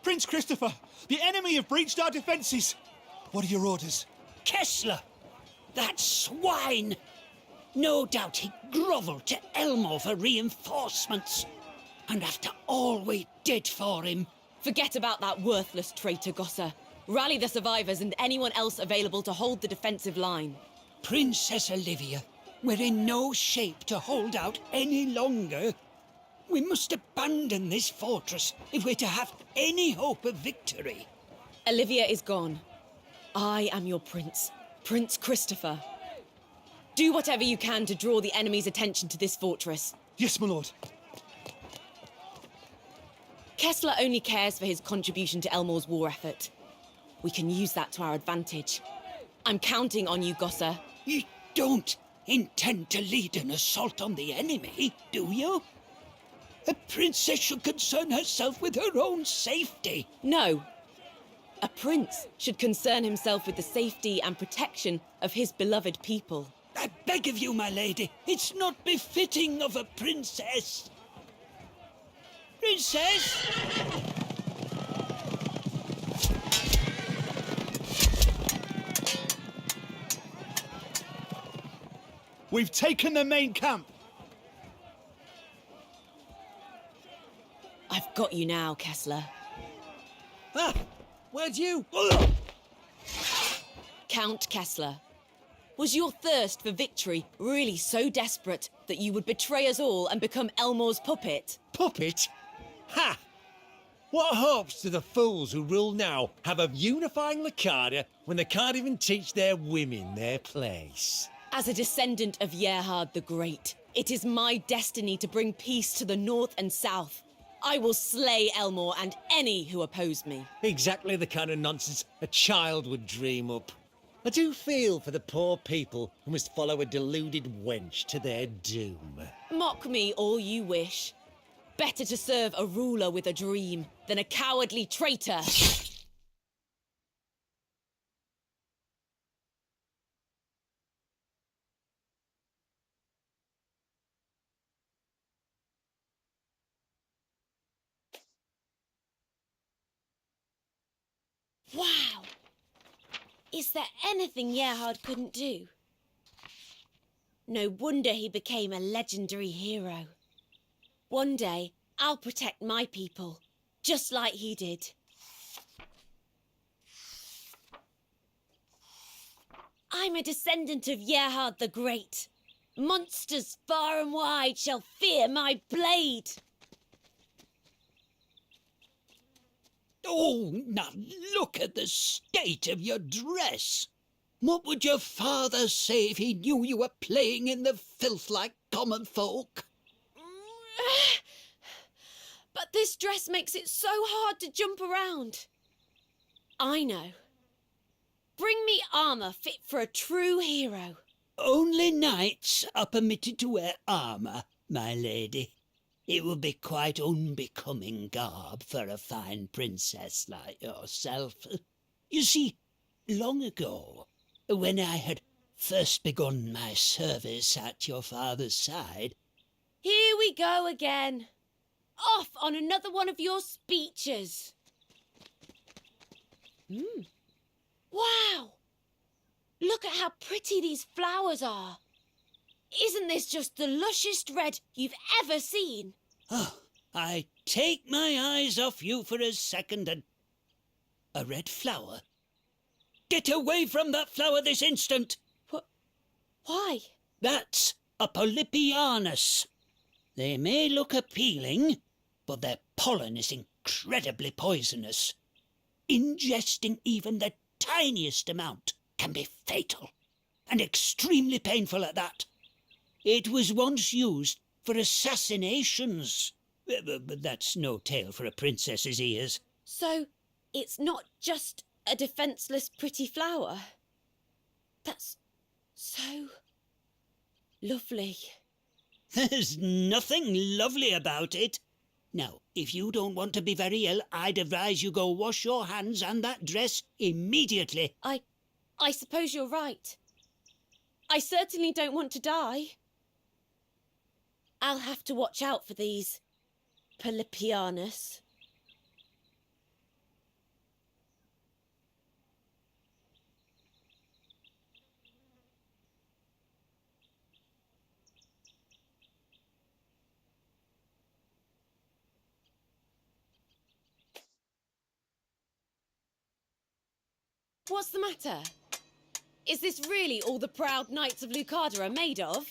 Prince Kristoffer, the enemy have breached our defences. What are your orders? Kessler! That swine! No doubt he grovelled to Elmo for reinforcements. And after all we did for him... Forget about that worthless traitor, Gosser. Rally the survivors and anyone else available to hold the defensive line. Princess Olivia, we're in no shape to hold out any longer. We must abandon this fortress if we're to have any hope of victory. Olivia is gone. I am your prince, Prince Kristoffer. Do whatever you can to draw the enemy's attention to this fortress. Yes, my lord. Kessler only cares for his contribution to Elmore's war effort. We can use that to our advantage. I'm counting on you, Gosser. You don't intend to lead an assault on the enemy, do you? A princess should concern herself with her own safety. No. A prince should concern himself with the safety and protection of his beloved people. I beg of you, my lady, it's not befitting of a princess. Princess? We've taken the main camp. I've got you now, Kessler. Ah! Where'd you... Count Kessler. Was your thirst for victory really so desperate that you would betray us all and become Elmore's puppet? Puppet? Ha! What hopes do the fools who rule now have of unifying Lakadia when they can't even teach their women their place? As a descendant of Gerhard the Great, it is my destiny to bring peace to the north and south. I will slay Elmore and any who oppose me. Exactly the kind of nonsense a child would dream up. I do feel for the poor people who must follow a deluded wench to their doom. Mock me all you wish. Better to serve a ruler with a dream than a cowardly traitor. Wow! Is there anything Gerhard couldn't do? No wonder he became a legendary hero. One day, I'll protect my people, just like he did. I'm a descendant of Gerhard the Great. Monsters far and wide shall fear my blade. Oh, now look at the state of your dress. What would your father say if he knew you were playing in the filth like common folk? But this dress makes it so hard to jump around. I know. Bring me armour fit for a true hero. Only knights are permitted to wear armour, my lady. It would be quite unbecoming garb for a fine princess like yourself. You see, long ago, when I had first begun my service at your father's side... Here we go again. Off on another one of your speeches. Wow! Look at how pretty these flowers are. Isn't this just the lushest red you've ever seen? Oh, I take my eyes off you for a second and... A red flower? Get away from that flower this instant! Why? That's a Polypianus. They may look appealing, but their pollen is incredibly poisonous. Ingesting even the tiniest amount can be fatal, and extremely painful at that. It was once used for assassinations. But that's no tale for a princess's ears. So, it's not just a defenceless pretty flower? That's so lovely. There's nothing lovely about it. Now, if you don't want to be very ill, I'd advise you go wash your hands and that dress immediately. I suppose you're right. I certainly don't want to die. I'll have to watch out for these Polypianus. What's the matter? Is this really all the proud knights of Lucada are made of?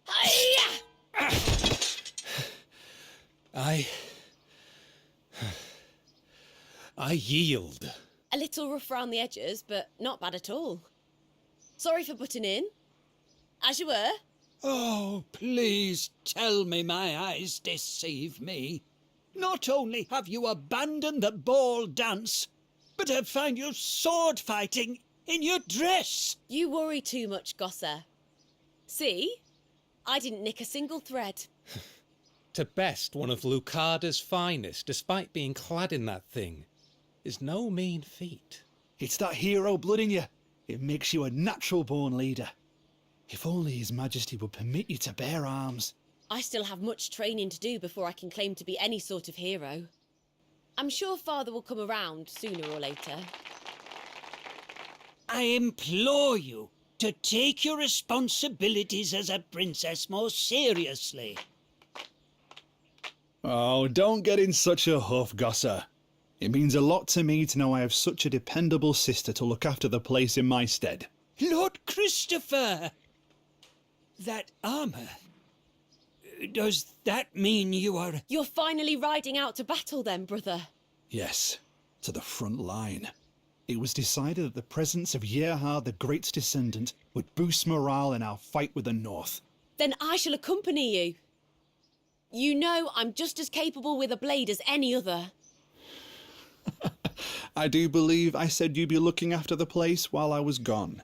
Hi-ya! I yield. A little rough round the edges, but not bad at all. Sorry for butting in. As you were. Oh, please tell me my eyes deceive me. Not only have you abandoned the ball dance, but I find you sword fighting in your dress. You worry too much, Gosser. See? I didn't nick a single thread. To best one of Lucada's finest, despite being clad in that thing, is no mean feat. It's that hero blood in you. It makes you a natural-born leader. If only His Majesty would permit you to bear arms. I still have much training to do before I can claim to be any sort of hero. I'm sure Father will come around sooner or later. I implore you to take your responsibilities as a princess more seriously. Oh, don't get in such a huff, Gosser. It means a lot to me to know I have such a dependable sister to look after the place in my stead. Lord Kristoffer! That armour... Does that mean you are... You're finally riding out to battle then, brother? Yes, to the front line. It was decided that the presence of Gerhard the Great's descendant would boost morale in our fight with the North. Then I shall accompany you. You know I'm just as capable with a blade as any other. I do believe I said you'd be looking after the place while I was gone.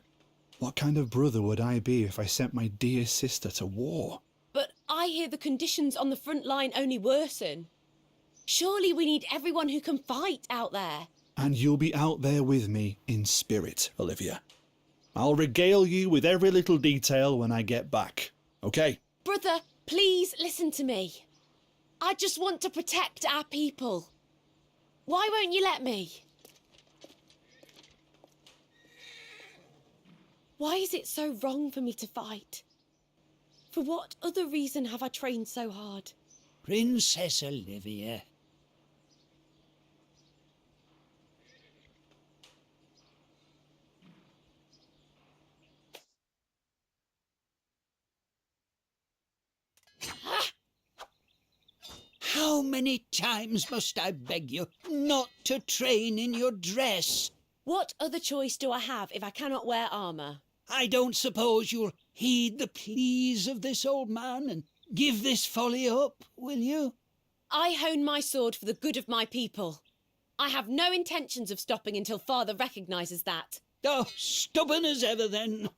What kind of brother would I be if I sent my dear sister to war? But I hear the conditions on the front line only worsen. Surely we need everyone who can fight out there. And you'll be out there with me in spirit, Olivia. I'll regale you with every little detail when I get back, okay? Brother, please listen to me. I just want to protect our people. Why won't you let me? Why is it so wrong for me to fight? For what other reason have I trained so hard? Princess Olivia. How many times must I beg you not to train in your dress? What other choice do I have if I cannot wear armour? I don't suppose you'll heed the pleas of this old man and give this folly up, will you? I hone my sword for the good of my people. I have no intentions of stopping until Father recognises that. Oh, stubborn as ever, then.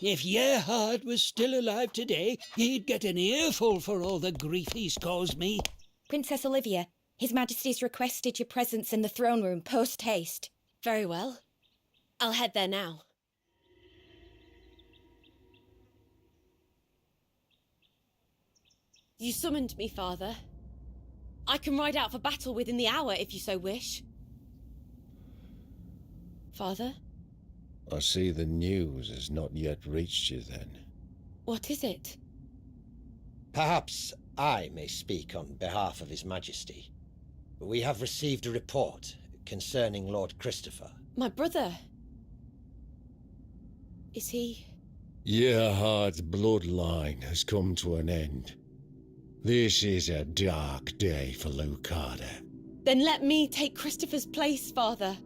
If Gerhard was still alive today, he'd get an earful for all the grief he's caused me. Princess Olivia, His Majesty's requested your presence in the throne room post-haste. Very well. I'll head there now. You summoned me, Father. I can ride out for battle within the hour if you so wish. Father? I see the news has not yet reached you then. What is it? Perhaps I may speak on behalf of His Majesty. We have received a report concerning Lord Kristoffer. My brother. Is he... Gerhard's bloodline has come to an end. This is a dark day for Lucada. Then let me take Kristoffer's place, Father.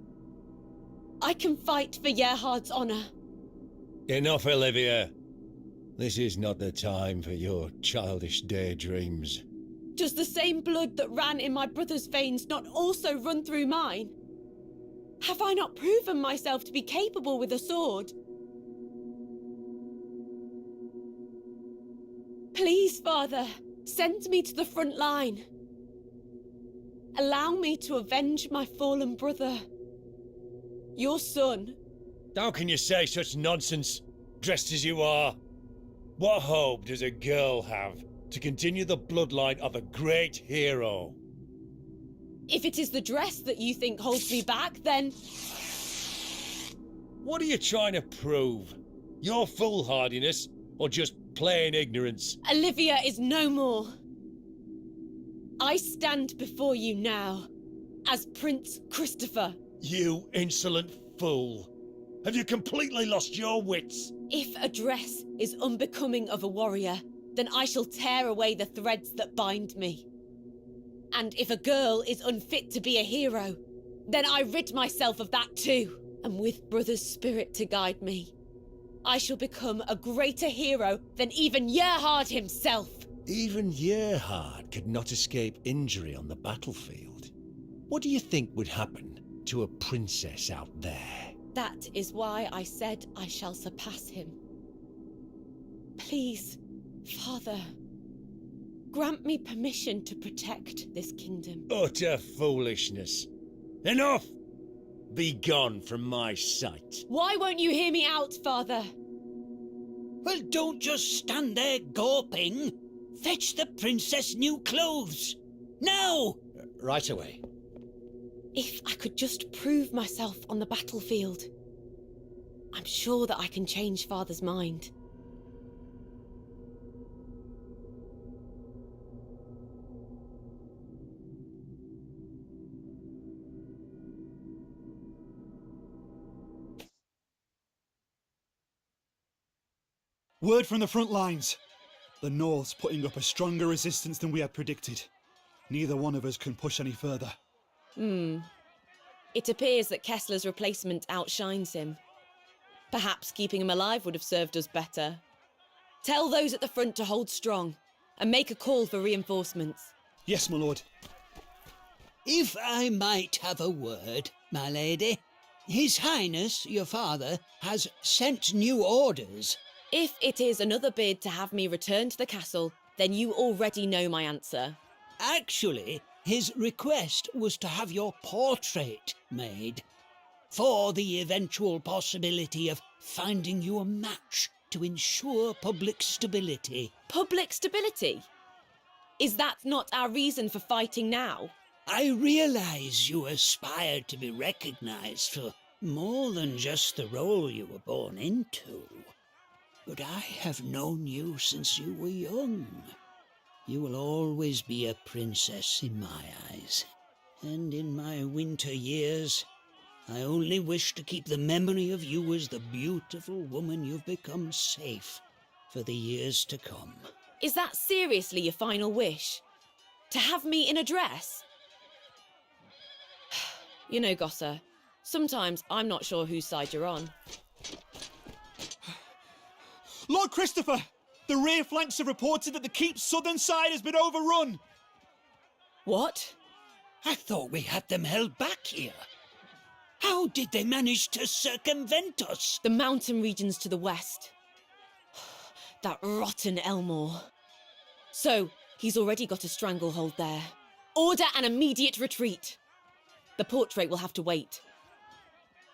I can fight for Gerhard's honour. Enough, Olivia. This is not the time for your childish daydreams. Does the same blood that ran in my brother's veins not also run through mine? Have I not proven myself to be capable with a sword? Please, Father, send me to the front line. Allow me to avenge my fallen brother. Your son. How can you say such nonsense, dressed as you are? What hope does a girl have to continue the bloodline of a great hero? If it is the dress that you think holds me back, then... What are you trying to prove? Your foolhardiness, or just plain ignorance? Olivia is no more. I stand before you now, as Prince Kristoffer. You insolent fool. Have you completely lost your wits? If a dress is unbecoming of a warrior, then I shall tear away the threads that bind me. And if a girl is unfit to be a hero, then I rid myself of that too. And with brother's spirit to guide me, I shall become a greater hero than even Gerhard himself. Even Gerhard could not escape injury on the battlefield. What do you think would happen to a princess out there? That is why I said I shall surpass him. Please, Father, grant me permission to protect this kingdom. Utter foolishness. Enough! Be gone from my sight. Why won't you hear me out, Father? Well, don't just stand there gawping. Fetch the princess new clothes. Now! Right away. If I could just prove myself on the battlefield, I'm sure that I can change Father's mind. Word from the front lines. The North's putting up a stronger resistance than we had predicted. Neither one of us can push any further. It appears that Kessler's replacement outshines him. Perhaps keeping him alive would have served us better. Tell those at the front to hold strong, and make a call for reinforcements. Yes, my lord. If I might have a word, my lady. His Highness, your father, has sent new orders. If it is another bid to have me return to the castle, then you already know my answer. Actually, his request was to have your portrait made, for the eventual possibility of finding you a match to ensure public stability. Public stability? Is that not our reason for fighting now? I realise you aspired to be recognised for more than just the role you were born into. But I have known you since you were young. You will always be a princess in my eyes. And in my winter years, I only wish to keep the memory of you as the beautiful woman you've become safe for the years to come. Is that seriously your final wish? To have me in a dress? You know, Gosser, sometimes I'm not sure whose side you're on. Lord Kristoffer! The rear flanks have reported that the keep's southern side has been overrun! What? I thought we had them held back here. How did they manage to circumvent us? The mountain regions to the west. That rotten Elmore. So, he's already got a stranglehold there. Order an immediate retreat. The portrait will have to wait.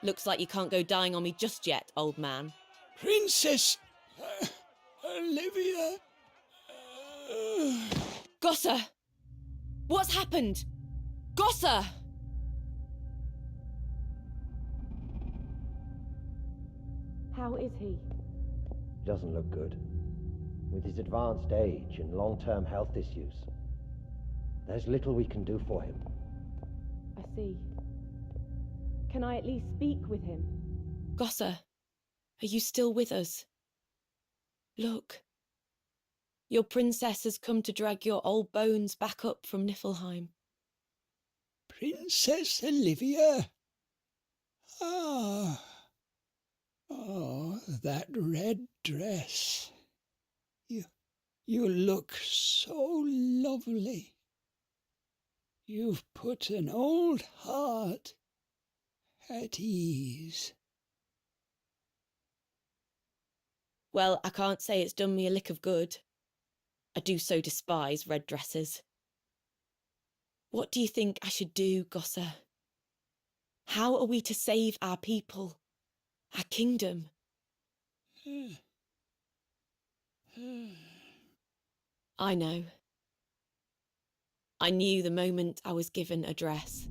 Looks like you can't go dying on me just yet, old man. Princess Olivia. Gosser! What's happened? Gosser! How is he? Doesn't look good. With his advanced age and long-term health issues, there's little we can do for him. I see. Can I at least speak with him? Gosser, are you still with us? Look. Your princess has come to drag your old bones back up from Niflheim. Princess Olivia? Ah. Oh, that red dress. You look so lovely. You've put an old heart at ease. Well, I can't say it's done me a lick of good. I do so despise red dresses. What do you think I should do, Gosser? How are we to save our people, our kingdom? I know. I knew the moment I was given a dress.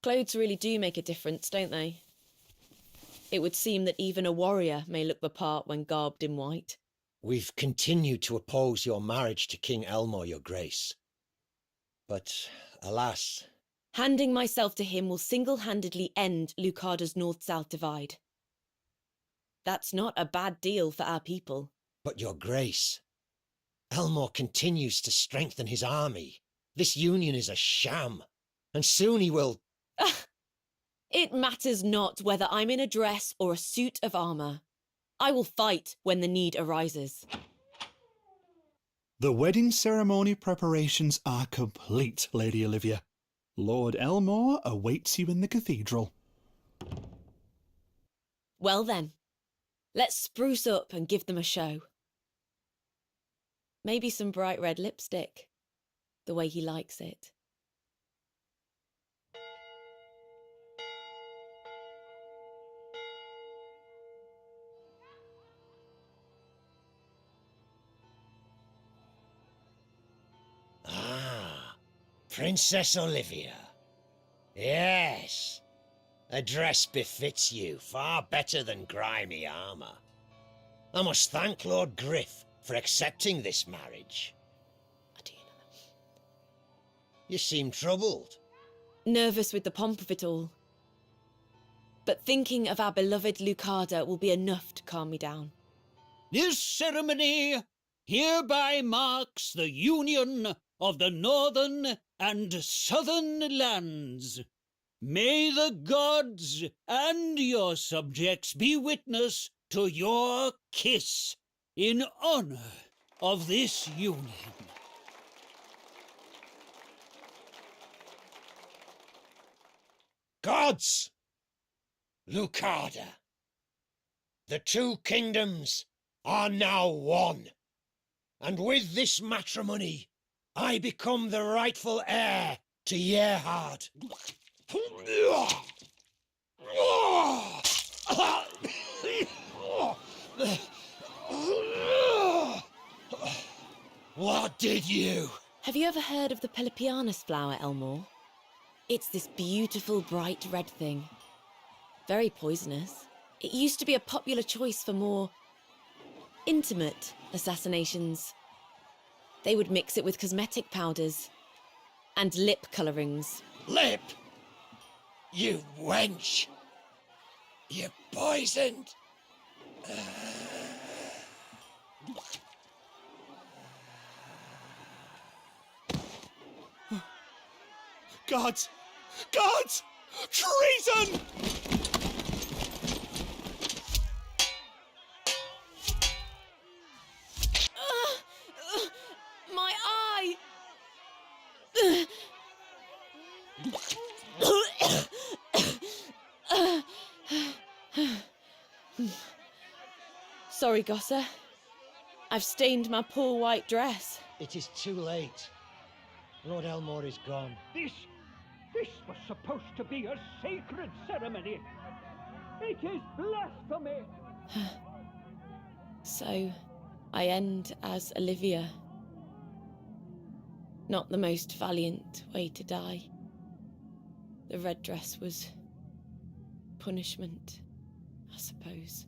Clothes really do make a difference, don't they? It would seem that even a warrior may look the part when garbed in white. We've continued to oppose your marriage to King Elmore, your grace. But, alas... Handing myself to him will single-handedly end Lucarda's north-south divide. That's not a bad deal for our people. But your grace... Elmore continues to strengthen his army. This union is a sham. And soon he will... It matters not whether I'm in a dress or a suit of armour. I will fight when the need arises. The wedding ceremony preparations are complete, Lady Olivia. Lord Elmore awaits you in the cathedral. Well then, let's spruce up and give them a show. Maybe some bright red lipstick, the way he likes it. Ah, Princess Olivia. Yes. A dress befits you far better than grimy armour. I must thank Lord Griff for accepting this marriage. You seem troubled. Nervous with the pomp of it all. But thinking of our beloved Lucarda will be enough to calm me down. This ceremony hereby marks the union of the northern and southern lands. May the gods and your subjects be witness to your kiss in honor of this union. Gods! Lucarda! The two kingdoms are now one. And with this matrimony, I become the rightful heir to Yerhard. What did you? Have you ever heard of the Pelopianus flower, Elmore? It's this beautiful bright red thing. Very poisonous. It used to be a popular choice for more intimate assassinations. They would mix it with cosmetic powders and lip colourings. Lip? You wench! You poisoned! Gods! Gods! Treason! My eye! Sorry, Gosser. I've stained my poor white dress. It is too late. Lord Elmore is gone. This was supposed to be a sacred ceremony. It is blasphemy. So, I end as Olivia. Not the most valiant way to die. The red dress was punishment, I suppose.